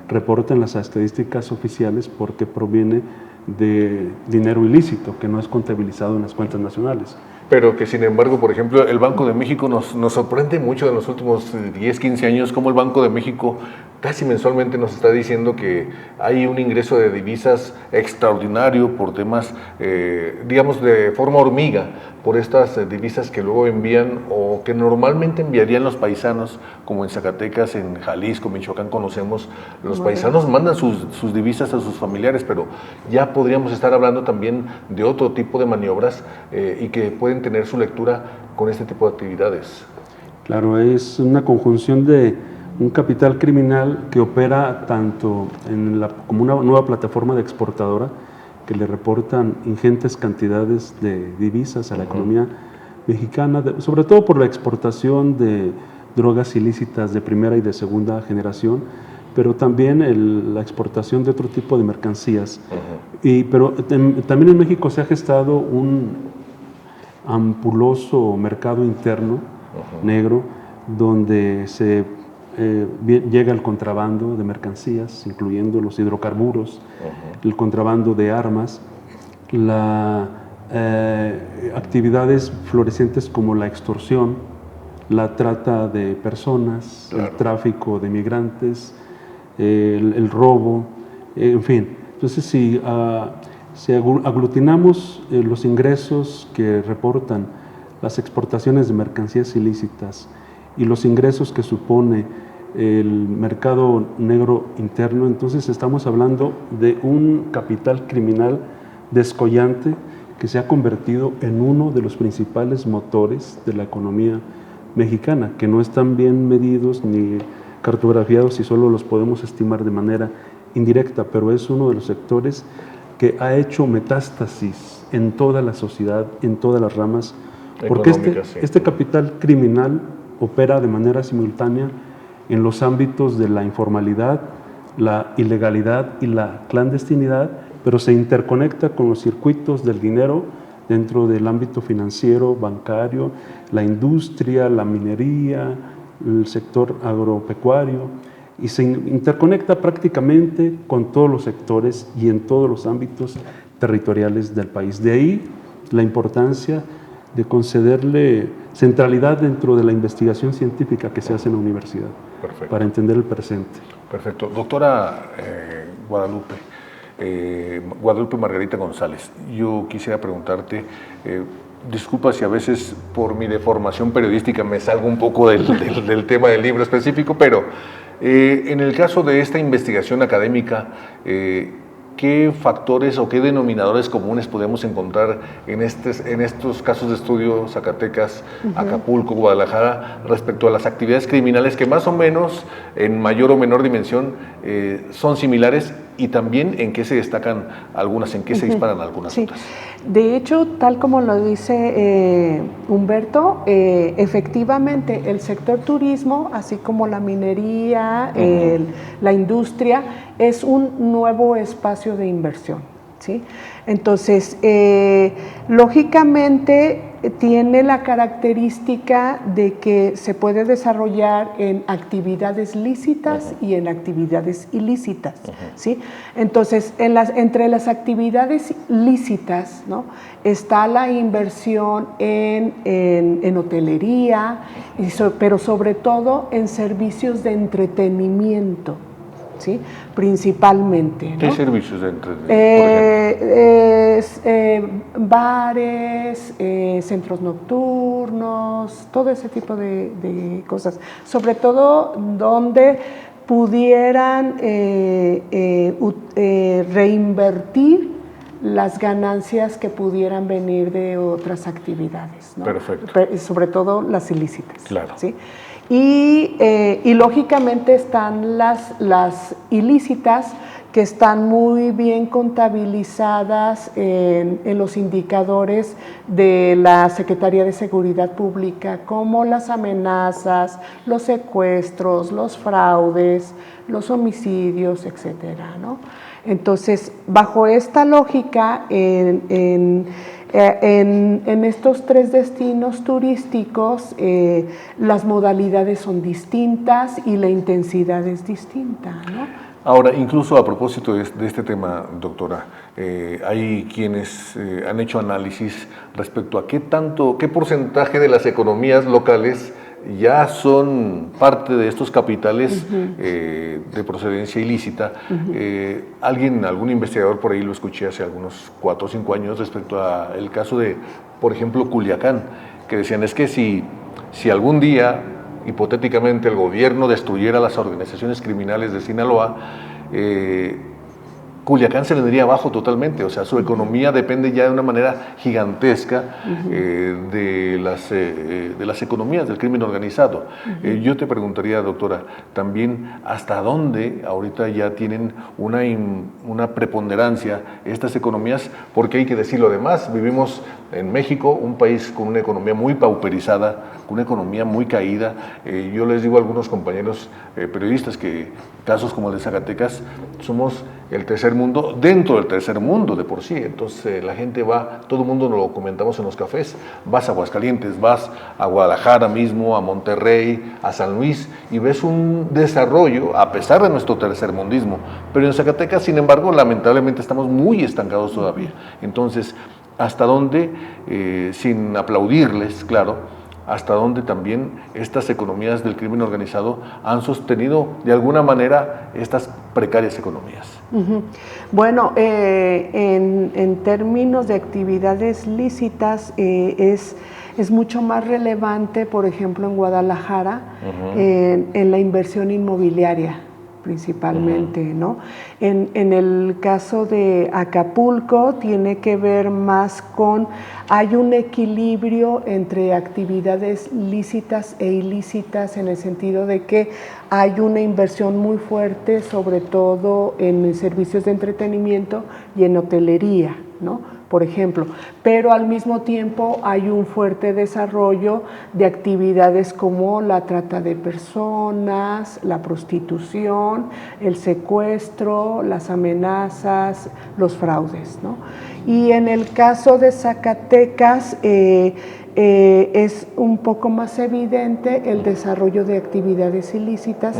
Speaker 3: reporta en las estadísticas oficiales porque proviene de dinero ilícito que no es contabilizado en las cuentas nacionales.
Speaker 1: Pero que sin embargo, por ejemplo, el Banco de México nos sorprende mucho en los últimos 10, 15 años, cómo el Banco de México casi mensualmente nos está diciendo que hay un ingreso de divisas extraordinario por temas, digamos, de forma hormiga, por estas divisas que luego envían o que normalmente enviarían los paisanos, como en Zacatecas, en Jalisco, Michoacán, conocemos, los paisanos mandan sus divisas a sus familiares, pero ya podríamos estar hablando también de otro tipo de maniobras y que pueden tener su lectura con este tipo de actividades.
Speaker 3: Claro, es una conjunción de un capital criminal que opera tanto como una nueva plataforma de exportadora que le reportan ingentes cantidades de divisas a la economía mexicana, sobre todo por la exportación de drogas ilícitas de primera y de segunda generación, pero también la exportación de otro tipo de mercancías. Pero también en México se ha gestado un ampuloso mercado interno negro donde se llega el contrabando de mercancías, incluyendo los hidrocarburos, el contrabando de armas, actividades florecientes como la extorsión, la trata de personas, el tráfico de migrantes, el robo, en fin. Entonces, si aglutinamos los ingresos que reportan las exportaciones de mercancías ilícitas y los ingresos que supone el mercado negro interno, entonces estamos hablando de un capital criminal descollante que se ha convertido en uno de los principales motores de la economía mexicana, que no están bien medidos ni cartografiados y solo los podemos estimar de manera indirecta, pero es uno de los sectores que ha hecho metástasis en toda la sociedad, en todas las ramas, porque este capital criminal opera de manera simultánea en los ámbitos de la informalidad, la ilegalidad y la clandestinidad, pero se interconecta con los circuitos del dinero dentro del ámbito financiero, bancario, la industria, la minería, el sector agropecuario, y se interconecta prácticamente con todos los sectores y en todos los ámbitos territoriales del país. De ahí la importancia de concederle centralidad dentro de la investigación científica que se hace en la universidad. Perfecto. Para entender el presente.
Speaker 1: Perfecto. Doctora Guadalupe Margarita González, yo quisiera preguntarte, disculpa si a veces por mi deformación periodística me salgo un poco del tema del libro específico, pero en el caso de esta investigación académica, ¿qué factores o qué denominadores comunes podemos encontrar en estos casos de estudio, Zacatecas, Acapulco, Guadalajara, respecto a las actividades criminales que más o menos, en mayor o menor dimensión, son similares, y también en qué se destacan algunas, en qué se disparan algunas otras?
Speaker 2: De hecho, tal como lo dice Humberto, efectivamente el sector turismo, así como la minería, la industria, es un nuevo espacio de inversión, ¿sí? Entonces, lógicamente tiene la característica de que se puede desarrollar en actividades lícitas y en actividades ilícitas, ¿sí? Entonces, entre las actividades lícitas, ¿no?, está la inversión en hotelería, pero sobre todo en servicios de entretenimiento, ¿sí?, principalmente, ¿no?
Speaker 1: ¿Qué servicios de entretenimiento?
Speaker 2: Bares, centros nocturnos, todo ese tipo de cosas, sobre todo donde pudieran reinvertir las ganancias que pudieran venir de otras actividades, ¿no?
Speaker 1: Perfecto.
Speaker 2: Sobre todo las ilícitas.
Speaker 1: Claro.
Speaker 2: ¿Sí? Y lógicamente están las ilícitas, que están muy bien contabilizadas en los indicadores de la Secretaría de Seguridad Pública, como las amenazas, los secuestros, los fraudes, los homicidios, etcétera, ¿no? Entonces, bajo esta lógica, en En estos 3 destinos turísticos las modalidades son distintas y la intensidad es distinta, ¿no?
Speaker 1: Ahora, incluso a propósito de este tema, doctora, hay quienes han hecho análisis respecto a qué porcentaje de las economías locales ya son parte de estos capitales de procedencia ilícita. Algún investigador por ahí lo escuché hace algunos 4 o 5 años respecto al caso de, por ejemplo, Culiacán, que decían es que si algún día hipotéticamente el gobierno destruyera las organizaciones criminales de Sinaloa, Culiacán se vendría abajo totalmente, o sea, su economía depende ya de una manera gigantesca de las economías del crimen organizado. Yo te preguntaría, doctora, también hasta dónde ahorita ya tienen una preponderancia estas economías, porque hay que decirlo además, vivimos en México, un país con una economía muy pauperizada, con una economía muy caída. Yo les digo a algunos compañeros periodistas que casos como el de Zacatecas somos el tercer mundo dentro del tercer mundo de por sí. Entonces la gente va, todo el mundo nos lo comentamos en los cafés, vas a Aguascalientes, vas a Guadalajara mismo, a Monterrey, a San Luis y ves un desarrollo a pesar de nuestro tercermundismo. Pero en Zacatecas, sin embargo, lamentablemente estamos muy estancados todavía. Entonces, ¿hasta dónde, sin aplaudirles, claro, hasta dónde también estas economías del crimen organizado han sostenido de alguna manera estas precarias economías?
Speaker 2: Bueno, en términos de actividades lícitas es mucho más relevante, por ejemplo, en Guadalajara, en la inversión inmobiliaria principalmente, ¿no? En el caso de Acapulco tiene que ver más con, hay un equilibrio entre actividades lícitas e ilícitas en el sentido de que hay una inversión muy fuerte, sobre todo en servicios de entretenimiento y en hotelería, ¿no? Por ejemplo, pero al mismo tiempo hay un fuerte desarrollo de actividades como la trata de personas, la prostitución, el secuestro, las amenazas, los fraudes, ¿no? Y en el caso de Zacatecas es un poco más evidente el desarrollo de actividades ilícitas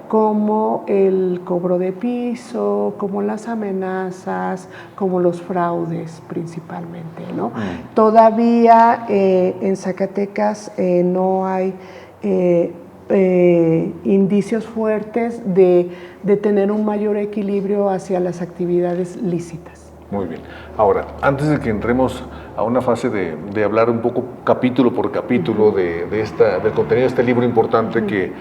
Speaker 2: como el cobro de piso, como las amenazas, como los fraudes principalmente, ¿no? Todavía en Zacatecas no hay indicios fuertes de tener un mayor equilibrio hacia las actividades lícitas.
Speaker 1: Muy bien. Ahora, antes de que entremos a una fase de hablar un poco capítulo por capítulo del contenido de este libro importante que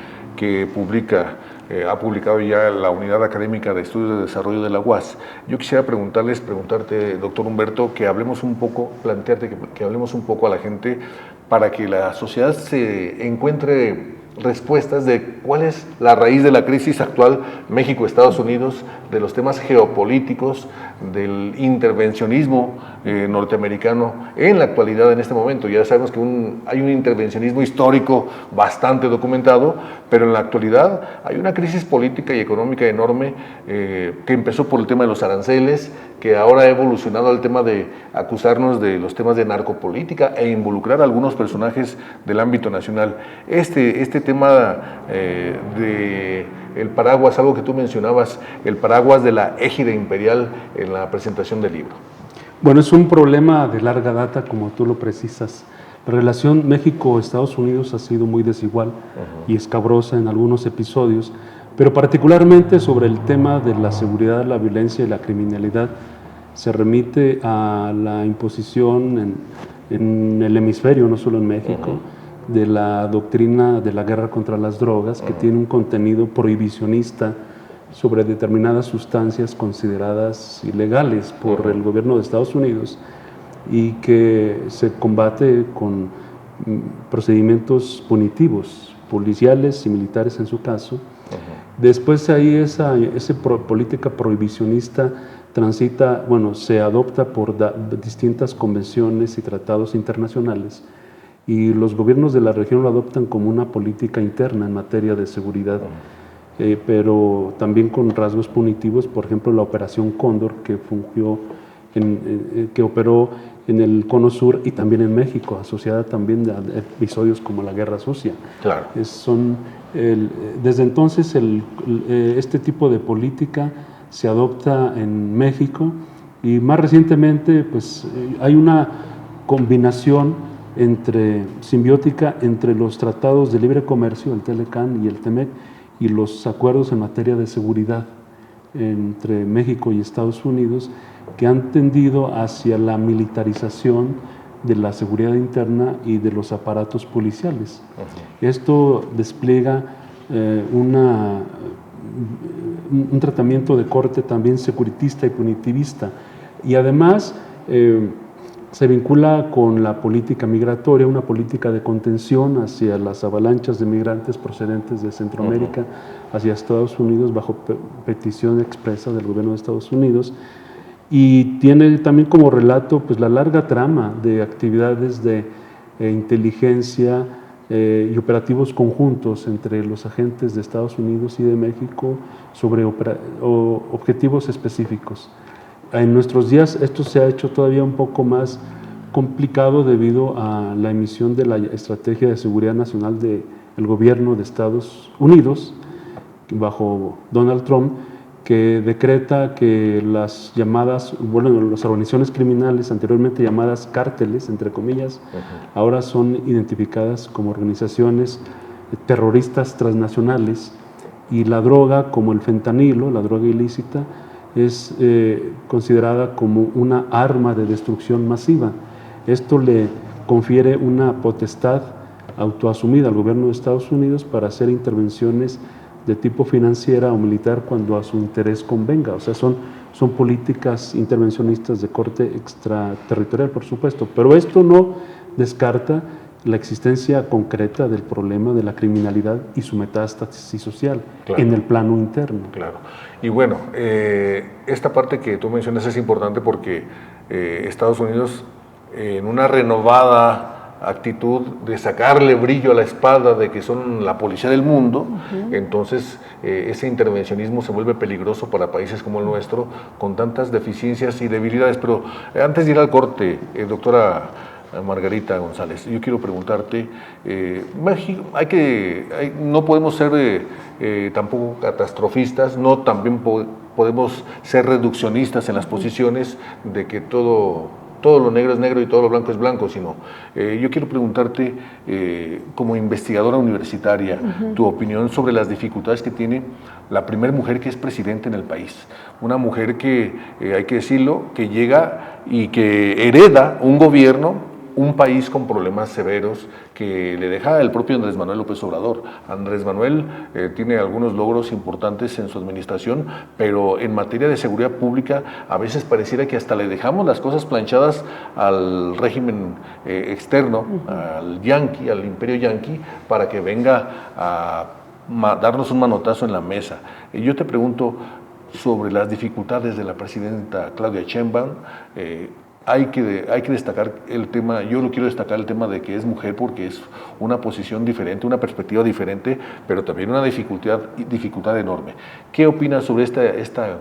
Speaker 1: ha publicado ya la Unidad Académica de Estudios de Desarrollo de la UAS, yo quisiera preguntarte, doctor Humberto, que hablemos un poco, plantearte que hablemos un poco a la gente para que la sociedad se encuentre respuestas de cuál es la raíz de la crisis actual México-Estados Unidos, de los temas geopolíticos, del intervencionismo norteamericano en la actualidad en este momento. Ya sabemos que hay un intervencionismo histórico bastante documentado, pero en la actualidad hay una crisis política y económica enorme que empezó por el tema de los aranceles, que ahora ha evolucionado al tema de acusarnos de los temas de narcopolítica e involucrar a algunos personajes del ámbito nacional. Este tema de el paraguas, algo que tú mencionabas, el paraguas de la égida imperial en la presentación del libro.
Speaker 3: Bueno, es un problema de larga data, como tú lo precisas. La relación México-Estados Unidos ha sido muy desigual y escabrosa en algunos episodios, pero particularmente sobre el tema de la seguridad, la violencia y la criminalidad se remite a la imposición en el hemisferio, no solo en México, de la doctrina de la guerra contra las drogas, que tiene un contenido prohibicionista sobre determinadas sustancias consideradas ilegales por el gobierno de Estados Unidos y que se combate con procedimientos punitivos, policiales y militares en su caso. Después ahí esa política prohibicionista transita, se adopta por distintas convenciones y tratados internacionales y los gobiernos de la región lo adoptan como una política interna en materia de seguridad, pero también con rasgos punitivos, por ejemplo la Operación Cóndor, que fungió que operó en el Cono Sur y también en México, asociada también a episodios como la Guerra Sucia.
Speaker 1: Claro.
Speaker 3: Desde entonces este tipo de política se adopta en México y más recientemente pues, hay una combinación simbiótica entre los tratados de libre comercio, el TLCAN y el TEMEC, y los acuerdos en materia de seguridad entre México y Estados Unidos, que han tendido hacia la militarización de la seguridad interna y de los aparatos policiales. Esto despliega un tratamiento de corte también securitista y punitivista, y además se vincula con la política migratoria, una política de contención hacia las avalanchas de migrantes procedentes de Centroamérica hacia Estados Unidos bajo petición expresa del gobierno de Estados Unidos, y tiene también como relato pues, la larga trama de actividades de inteligencia y operativos conjuntos entre los agentes de Estados Unidos y de México sobre objetivos específicos. En nuestros días esto se ha hecho todavía un poco más complicado debido a la emisión de la Estrategia de Seguridad Nacional del gobierno de Estados Unidos bajo Donald Trump, que decreta que las organizaciones criminales anteriormente llamadas cárteles, entre comillas, ahora son identificadas como organizaciones terroristas transnacionales, y la droga, como el fentanilo, la droga ilícita, es considerada como una arma de destrucción masiva. Esto le confiere una potestad autoasumida al gobierno de Estados Unidos para hacer intervenciones de tipo financiera o militar cuando a su interés convenga. O sea, son políticas intervencionistas de corte extraterritorial, por supuesto, pero esto no descarta la existencia concreta del problema de la criminalidad y su metástasis social en el plano interno.
Speaker 1: Claro. Y bueno, esta parte que tú mencionas es importante porque Estados Unidos, en una renovada actitud de sacarle brillo a la espada de que son la policía del mundo, entonces ese intervencionismo se vuelve peligroso para países como el nuestro, con tantas deficiencias y debilidades. Pero antes de ir al corte, doctora Margarita González, yo quiero preguntarte, no podemos ser tampoco catastrofistas, no también podemos ser reduccionistas en las posiciones de que todo lo negro es negro y todo lo blanco es blanco, sino yo quiero preguntarte, como investigadora universitaria, tu opinión sobre las dificultades que tiene la primera mujer que es presidenta en el país. Una mujer que, hay que decirlo, que llega y que hereda un gobierno, un país con problemas severos que le deja el propio Andrés Manuel López Obrador. Andrés Manuel tiene algunos logros importantes en su administración, pero en materia de seguridad pública a veces pareciera que hasta le dejamos las cosas planchadas al régimen externo, al yanqui, al imperio yanqui, para que venga a darnos un manotazo en la mesa. Y yo te pregunto sobre las dificultades de la presidenta Claudia Sheinbaum. Hay que destacar el tema, yo lo quiero destacar el tema de que es mujer porque es una posición diferente, una perspectiva diferente, pero también una dificultad enorme. ¿Qué opinas sobre esta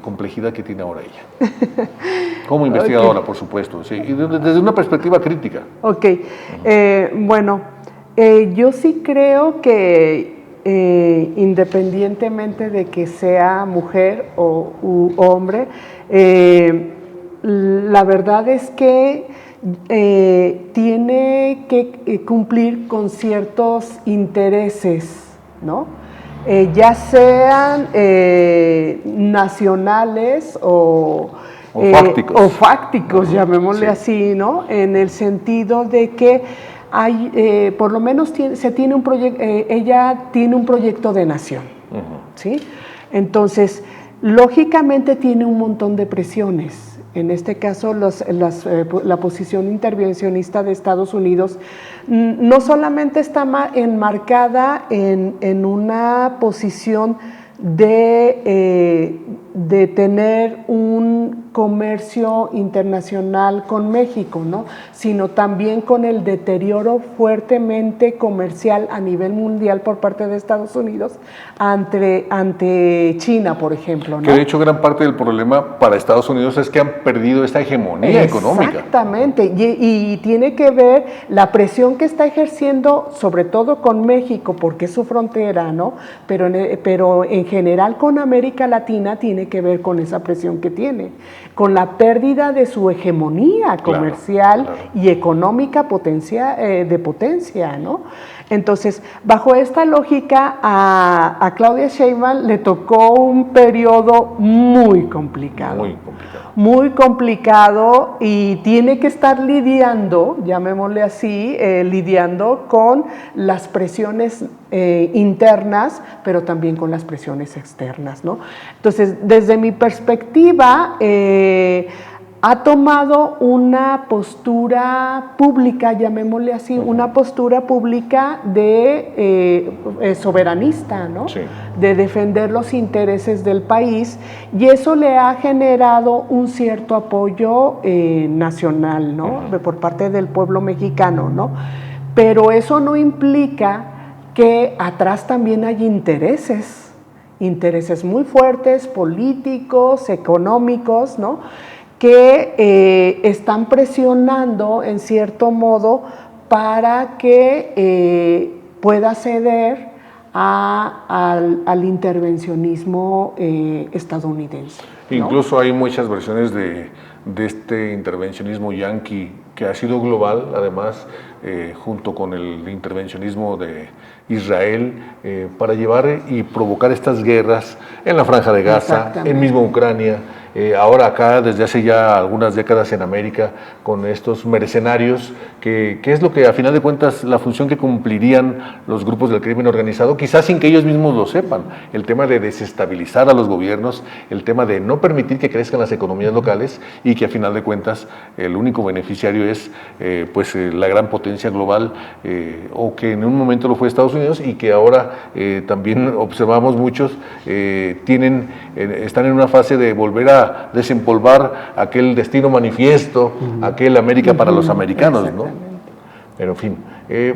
Speaker 1: complejidad que tiene ahora ella? Como investigadora, por supuesto, sí, y desde una perspectiva crítica.
Speaker 2: Ok, bueno, yo sí creo que independientemente de que sea mujer u hombre, la verdad es que tiene que cumplir con ciertos intereses, ¿no? Ya sean nacionales o fácticos, llamémosle así, ¿no? En el sentido de que hay, por lo menos ella tiene un proyecto de nación, ¿sí? Entonces, lógicamente tiene un montón de presiones. En este caso, la posición intervencionista de Estados Unidos no solamente está enmarcada en una posición de de tener un comercio internacional con México, ¿no? Sino también con el deterioro fuertemente comercial a nivel mundial por parte de Estados Unidos ante China, por ejemplo, ¿no?
Speaker 1: Que de hecho gran parte del problema para Estados Unidos es que han perdido esta hegemonía económica.
Speaker 2: Exactamente, y tiene que ver la presión que está ejerciendo, sobre todo con México, porque es su frontera, ¿no? Pero en general con América Latina tiene que ver con esa presión que tiene, con la pérdida de su hegemonía comercial y económica de potencia, ¿no? Entonces, bajo esta lógica, a Claudia Sheinbaum le tocó un periodo muy complicado. Muy complicado, y tiene que estar lidiando, llamémosle así, lidiando con las presiones internas, pero también con las presiones externas, ¿no? Entonces, desde mi perspectiva, ha tomado una postura pública, llamémosle así, una postura pública de soberanista, ¿no? Sí. De defender los intereses del país, y eso le ha generado un cierto apoyo nacional, ¿no? Por parte del pueblo mexicano, ¿no? Pero eso no implica que atrás también hay intereses muy fuertes, políticos, económicos, ¿no? Que están presionando en cierto modo para que pueda ceder al intervencionismo estadounidense, ¿no?
Speaker 1: Incluso hay muchas versiones de este intervencionismo yanqui que ha sido global, además, junto con el intervencionismo de Israel, para llevar y provocar estas guerras en la Franja de Gaza, en mismo Ucrania, ahora acá desde hace ya algunas décadas en América, con estos mercenarios, que es lo que a final de cuentas la función que cumplirían los grupos del crimen organizado, quizás sin que ellos mismos lo sepan, el tema de desestabilizar a los gobiernos, el tema de no permitir que crezcan las economías locales, y que a final de cuentas el único beneficiario es la gran potencia global, o que en un momento lo fue Estados Unidos, y que ahora también observamos muchos están en una fase de volver a desempolvar aquel destino manifiesto, aquel América para los americanos, ¿no? Pero en fin,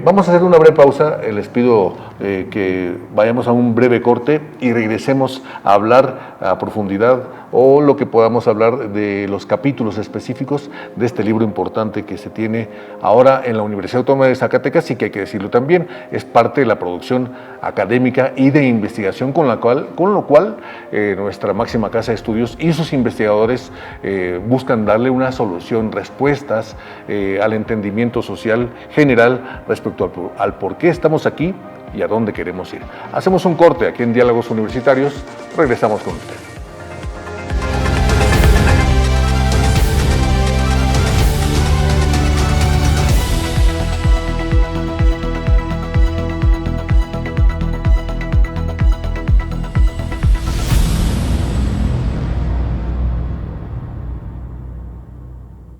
Speaker 1: vamos a hacer una breve pausa. Les pido que vayamos a un breve corte y regresemos a hablar a profundidad, o lo que podamos hablar de los capítulos específicos de este libro importante que se tiene ahora en la Universidad Autónoma de Zacatecas, y que hay que decirlo también, es parte de la producción académica y de investigación con lo cual nuestra máxima casa de estudios y sus investigadores buscan darle una solución, respuestas al entendimiento social general respecto al por qué estamos aquí y a dónde queremos ir. Hacemos un corte aquí en Diálogos Universitarios, regresamos con ustedes.